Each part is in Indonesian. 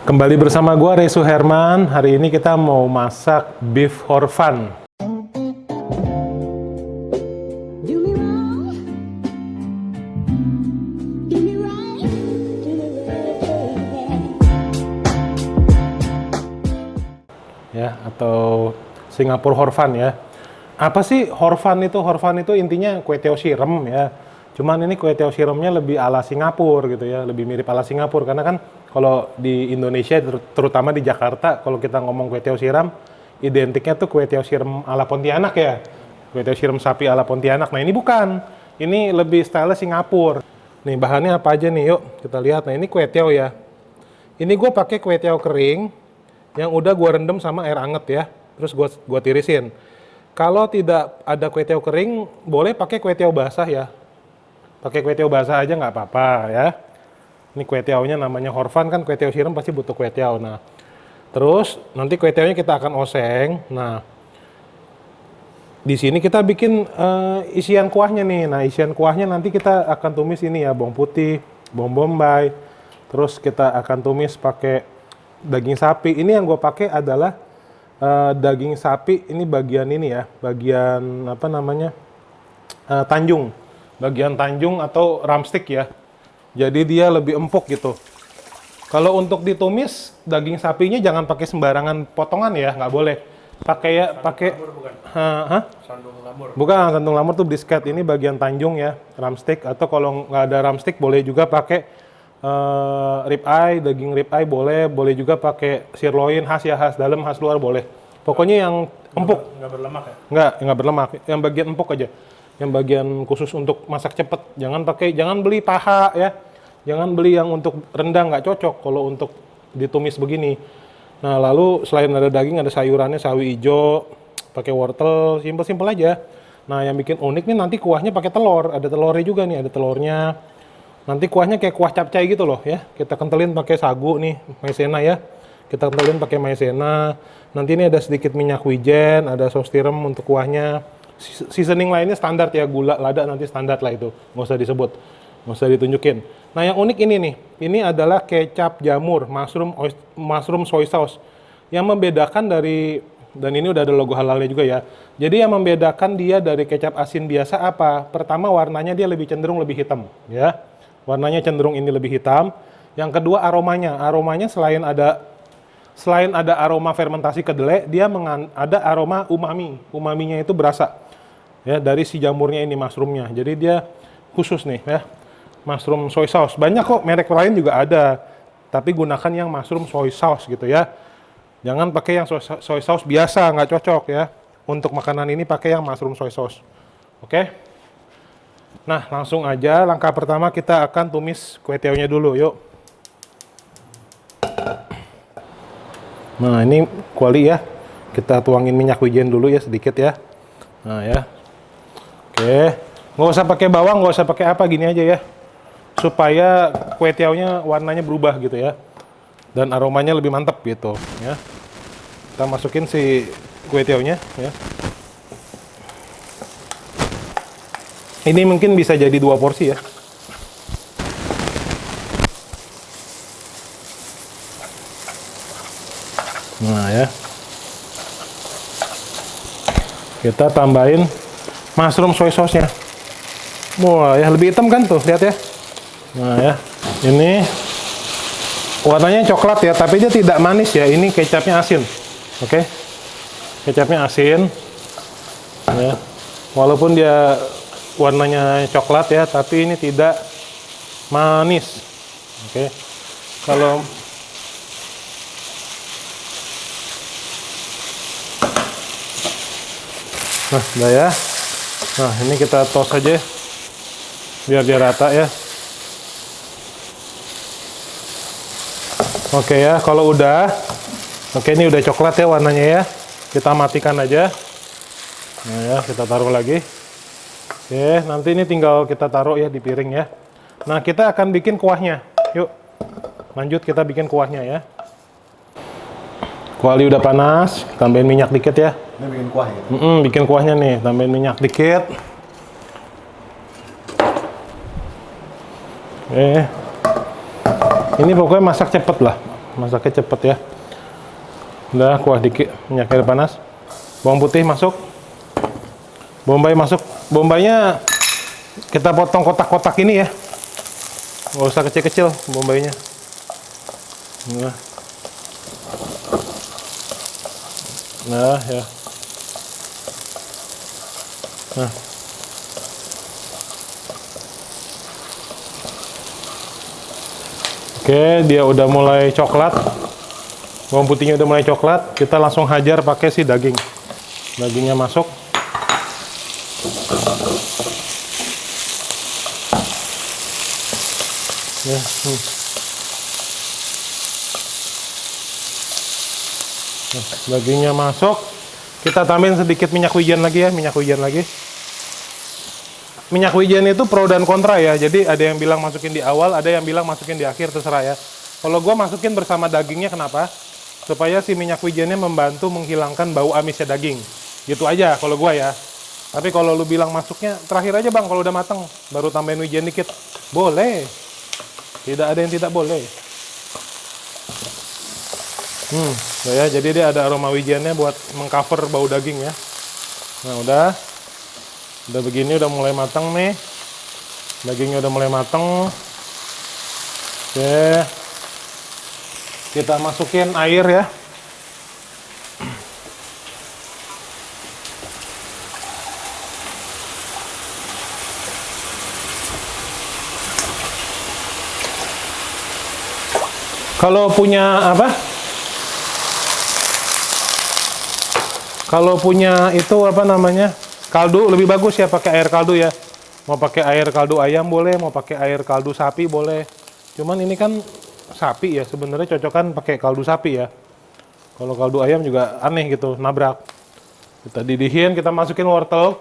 Kembali bersama gua Resu Herman. Hari ini kita mau masak beef hor fun. Ya, atau Singapura hor fun ya. Apa sih hor fun itu? Hor fun itu intinya kue tiaw siram ya. Cuman ini kue tiaw siramnya lebih ala Singapura gitu ya, lebih mirip ala Singapura karena kan kalau di Indonesia terutama di Jakarta kalau kita ngomong kue tiaw siram identiknya tuh kue tiaw siram ala Pontianak ya. Kue tiaw siram sapi ala Pontianak. Nah, ini bukan. Ini lebih style Singapura. Nih, bahannya apa aja nih? Yuk, kita lihat. Nah, ini kue tiaw ya. Ini gue pakai kue tiaw kering yang udah gue rendam sama air anget ya. Terus gue tirisin. Kalau tidak ada kue tiaw kering, boleh pakai kue tiaw basah ya. Pakai kue tiaw basah aja nggak apa-apa ya. Ini kue tiawnya namanya hor fun kan, kue tiaw siram pasti butuh kue tiaw. Nah, terus nanti kue tiawnya kita akan oseng. Nah, di sini kita bikin isian kuahnya nih. Nah, isian kuahnya nanti kita akan tumis ini ya, bawang putih, bawang bombay. Terus kita akan tumis pakai daging sapi. Ini yang gue pakai adalah daging sapi. Ini bagian ini ya, bagian apa namanya, tanjung. Bagian tanjung atau rumstick ya. Jadi dia lebih empuk gitu. Kalau untuk ditumis daging sapinya jangan pakai sembarangan potongan ya, nggak boleh. Pakai ya, pakai. Sandung lamur. Bukan, sandung lamur tuh brisket. Ini bagian tanjung ya, rumstick. Atau kalau nggak ada rumstick boleh juga pakai rib eye, daging rib eye boleh. Boleh juga pakai sirloin khas ya, khas dalam, khas luar boleh. Pokoknya yang empuk. Nggak berlemak ya? Nggak berlemak. Yang bagian empuk aja. Yang bagian khusus untuk masak cepet. Jangan beli paha ya. Jangan beli yang untuk rendang, nggak cocok kalau untuk ditumis begini. Nah, lalu selain ada daging, ada sayurannya, sawi hijau, pakai wortel, simpel-simpel aja. Nah, yang bikin unik nih nanti kuahnya pakai telur. Ada telurnya juga nih, ada telurnya. Nanti kuahnya kayak kuah capcay gitu loh ya. Kita kentelin pakai sagu nih, maizena ya. Kita kentelin pakai maizena. Nanti ini ada sedikit minyak wijen, ada saus tiram untuk kuahnya. Seasoning lainnya standar ya, gula, lada nanti standar lah itu. Nggak usah disebut, nggak usah ditunjukin. Nah, yang unik ini nih, ini adalah kecap jamur, mushroom soy sauce. Yang membedakan dari, dan ini udah ada logo halalnya juga ya. Jadi yang membedakan dia dari kecap asin biasa apa? Pertama, warnanya dia lebih cenderung lebih hitam ya. Warnanya cenderung ini lebih hitam. Yang kedua, aromanya. Aromanya selain ada aroma fermentasi kedelai, dia ada aroma umami. Umaminya itu berasa ya dari si jamurnya ini, mushroomnya. Jadi dia khusus nih ya. Mushroom soy sauce. Banyak kok merek lain juga ada. Tapi gunakan yang mushroom soy sauce gitu ya. Jangan pakai yang soy sauce biasa, nggak cocok ya. Untuk makanan ini pakai yang mushroom soy sauce. Oke? Nah, langsung aja langkah pertama kita akan tumis kue tiawnya dulu, yuk. Nah, ini kuali ya. Kita tuangin minyak wijen dulu ya sedikit ya. Nah, ya. Oke. Nggak usah pakai bawang, nggak usah pakai apa, gini aja ya. Supaya kue tiawnya warnanya berubah gitu ya. Dan aromanya lebih mantap gitu ya. Kita masukin si kue tiawnya ya. Ini mungkin bisa jadi 2 porsi ya. Nah ya. Kita tambahin mushroom soy sauce-nya. Wah, ya lebih hitam kan tuh, lihat ya. Nah ya, ini warnanya coklat ya, tapi dia tidak manis ya. Ini kecapnya asin, oke? Kecapnya asin, ya. Walaupun dia warnanya coklat ya, tapi ini tidak manis, oke? Kalau nah, udah ya. Nah, ini kita toast aja, biar dia rata ya. Oke ya, kalau udah, oke ini udah coklat ya warnanya ya. Kita matikan aja. Nah ya, kita taruh lagi. Oke, nanti ini tinggal kita taruh ya di piring ya. Nah, kita akan bikin kuahnya. Yuk, lanjut kita bikin kuahnya ya. Kuali udah panas, tambahin minyak dikit ya. Ini bikin kuah ya? Bikin kuahnya nih, tambahin minyak dikit. Oke. Ini pokoknya masak cepet lah. masaknya cepet ya. Udah, kuah dikit, minyak air panas. Bawang putih masuk. Bombay masuk. Bombaynya kita potong kotak-kotak ini ya. Nggak usah kecil-kecil bombaynya. Nah. Nah, ya. Nah. Oke, dia udah mulai coklat. Bawang putihnya udah mulai coklat. Kita langsung hajar pakai si daging. Dagingnya masuk. Ya, Nah, dagingnya masuk. Kita tambahin sedikit minyak wijen lagi ya, minyak wijen lagi. Minyak wijen itu pro dan kontra ya. Jadi ada yang bilang masukin di awal, ada yang bilang masukin di akhir, terserah ya. Kalau gue masukin bersama dagingnya, kenapa? Supaya si minyak wijennya membantu menghilangkan bau amisnya daging. Gitu aja kalau gue ya. Tapi kalau lu bilang masuknya terakhir aja bang, kalau udah mateng, baru tambahin wijen dikit. Boleh. Tidak ada yang tidak boleh. Ya, jadi dia ada aroma wijennya buat mengcover bau daging ya. Nah udah begini, udah mulai matang nih. Dagingnya udah mulai matang. Oke. Kita masukin air ya. Kalau punya apa? Kalau punya itu apa namanya? Kaldu lebih bagus ya pakai air kaldu ya. Mau pakai air kaldu ayam boleh, mau pakai air kaldu sapi boleh. Cuman ini kan sapi ya, sebenarnya cocokan pakai kaldu sapi ya. Kalau kaldu ayam juga aneh gitu, nabrak. Kita didihin, kita masukin wortel.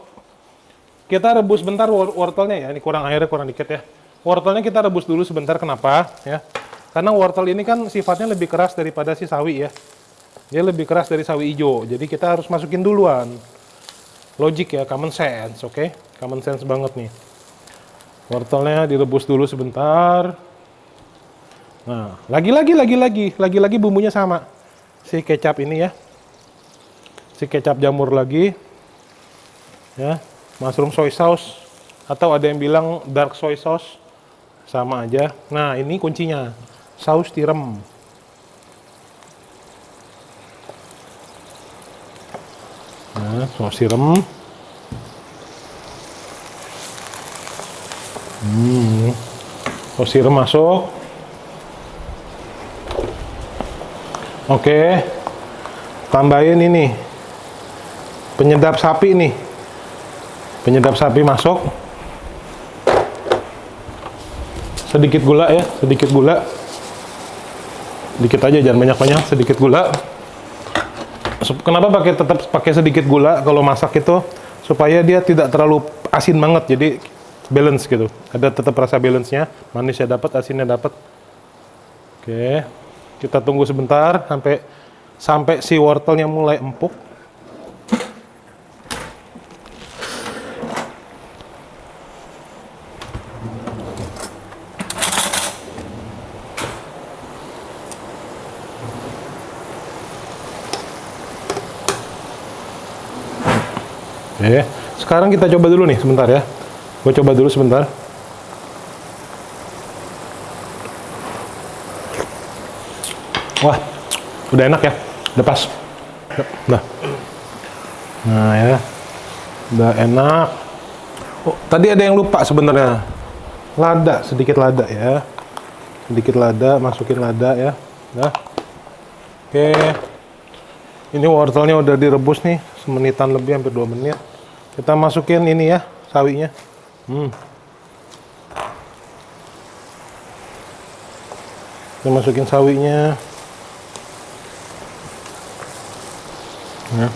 Kita rebus bentar wortelnya ya. Ini kurang airnya, kurang dikit ya. Wortelnya kita rebus dulu sebentar, kenapa ya? Karena wortel ini kan sifatnya lebih keras daripada si sawi ya. Dia lebih keras dari sawi hijau, jadi kita harus masukin duluan. Logik ya, common sense, oke? Common sense banget nih. Wortelnya direbus dulu sebentar. Nah, lagi-lagi bumbunya sama. Si kecap ini ya. Si kecap jamur lagi. Ya, mushroom soy sauce atau ada yang bilang dark soy sauce. Sama aja. Nah, ini kuncinya. Saus tiram. Nah, saus tiram. Saus tiram masuk. Oke. Tambahin ini. Penyedap sapi nih. Penyedap sapi masuk. Sedikit gula ya, sedikit gula. Dikit aja, jangan banyak-banyak, sedikit gula. Kenapa tetap pakai sedikit gula kalau masak itu? Supaya dia tidak terlalu asin banget, jadi balance gitu. Ada tetap rasa balance-nya, manisnya dapat, asinnya dapat. Oke. Kita tunggu sebentar sampai si wortelnya mulai empuk. Oke, sekarang kita coba dulu nih sebentar ya. Gue coba dulu sebentar. Wah, udah enak ya, udah pas. Nah ya, udah enak. Oh, tadi ada yang lupa sebenarnya. Lada, sedikit lada ya. Sedikit lada, masukin lada ya. Nah, oke. Ini wortelnya udah direbus nih, semenitan lebih, hampir 2 menit. Kita masukin ini ya, sawinya. Kita masukin sawinya. Nah,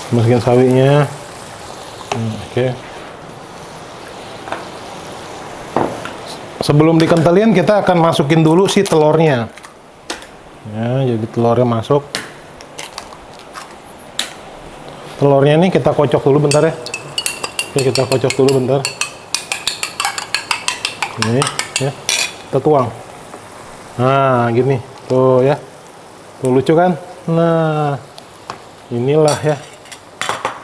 masukin sawinya. Oke. Sebelum dikentalin, kita akan masukin dulu si telurnya. Ya, jadi telurnya masuk. Telurnya ini kita kocok dulu bentar ya. Oke, kita kocok dulu bentar. Ini ya, kita tuang. Nah, gini. Tuh ya. Tuh lucu kan? Nah, inilah ya.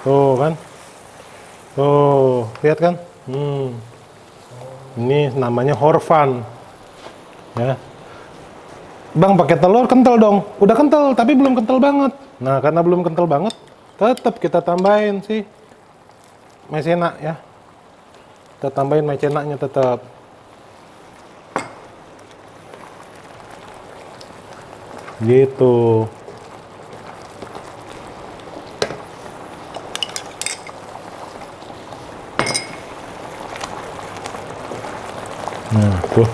Tuh kan. Tuh, lihat kan? Ini namanya horfan. Ya. Bang, pakai telur kental dong. Udah kental, tapi belum kental banget. Nah, karena belum kental banget, tetap kita tambahin sih maizena ya. Kita tambahin maizenanya tetap. Gitu. Nah, tuh.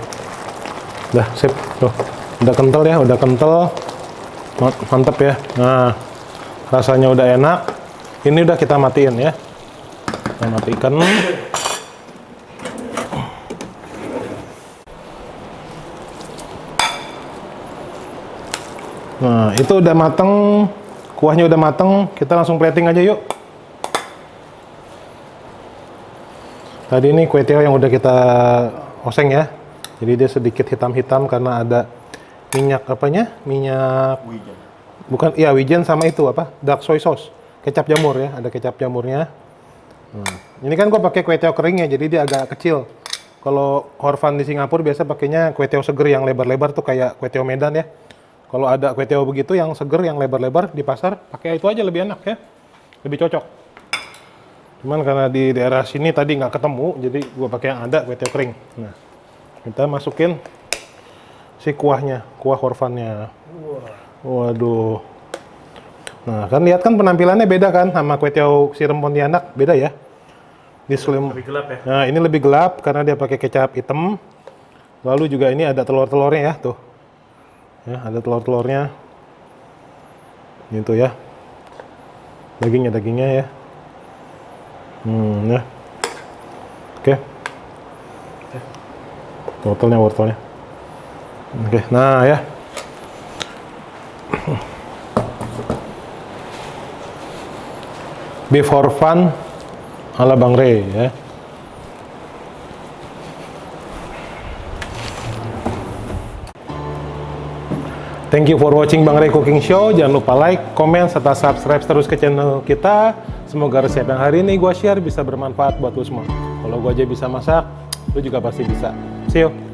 Udah, sip. Tuh. Udah kental ya, udah kental. Mantep ya. Nah, rasanya udah enak. Ini udah kita matiin ya. Kita matikan. Nah, itu udah mateng, kuahnya udah mateng, kita langsung plating aja yuk. Tadi ini kue tiaw yang udah kita oseng ya, jadi dia sedikit hitam-hitam karena ada minyak apanya? Minyak wijen. Bukan, iya wijen sama itu apa? Dark soy sauce, kecap jamur ya, ada kecap jamurnya. Ini kan gua pakai kue tiaw keringnya, jadi dia agak kecil. Kalau horfan di Singapura biasa pakainya kue tiaw seger yang lebar-lebar tuh kayak kue tiaw Medan ya. Kalau ada kue tiaw begitu yang seger, yang lebar-lebar di pasar, pakai itu aja lebih enak ya, lebih cocok. Cuman karena di daerah sini tadi nggak ketemu, jadi gua pakai yang ada kue tiaw kering. Nah, kita masukin si kuahnya, kuah horfannya. Waduh. Nah, kan lihat kan penampilannya beda kan sama kue tiaw siram Pontianak, beda ya. Lebih gelap ya. Nah, ini lebih gelap karena dia pakai kecap hitam. Lalu juga ini ada telur-telurnya ya, tuh. Ya, ada telur-telurnya. Gitu ya. Dagingnya ya. Ya. Oke. Wortelnya. Oke, nah ya. Beef horfan ala Bang Rey ya. Thank you for watching Bang Rey Cooking Show. Jangan lupa like, komen, serta subscribe terus ke channel kita. Semoga resep yang hari ini gua share bisa bermanfaat buat lu semua. Kalau gua aja bisa masak, lu juga pasti bisa. See you.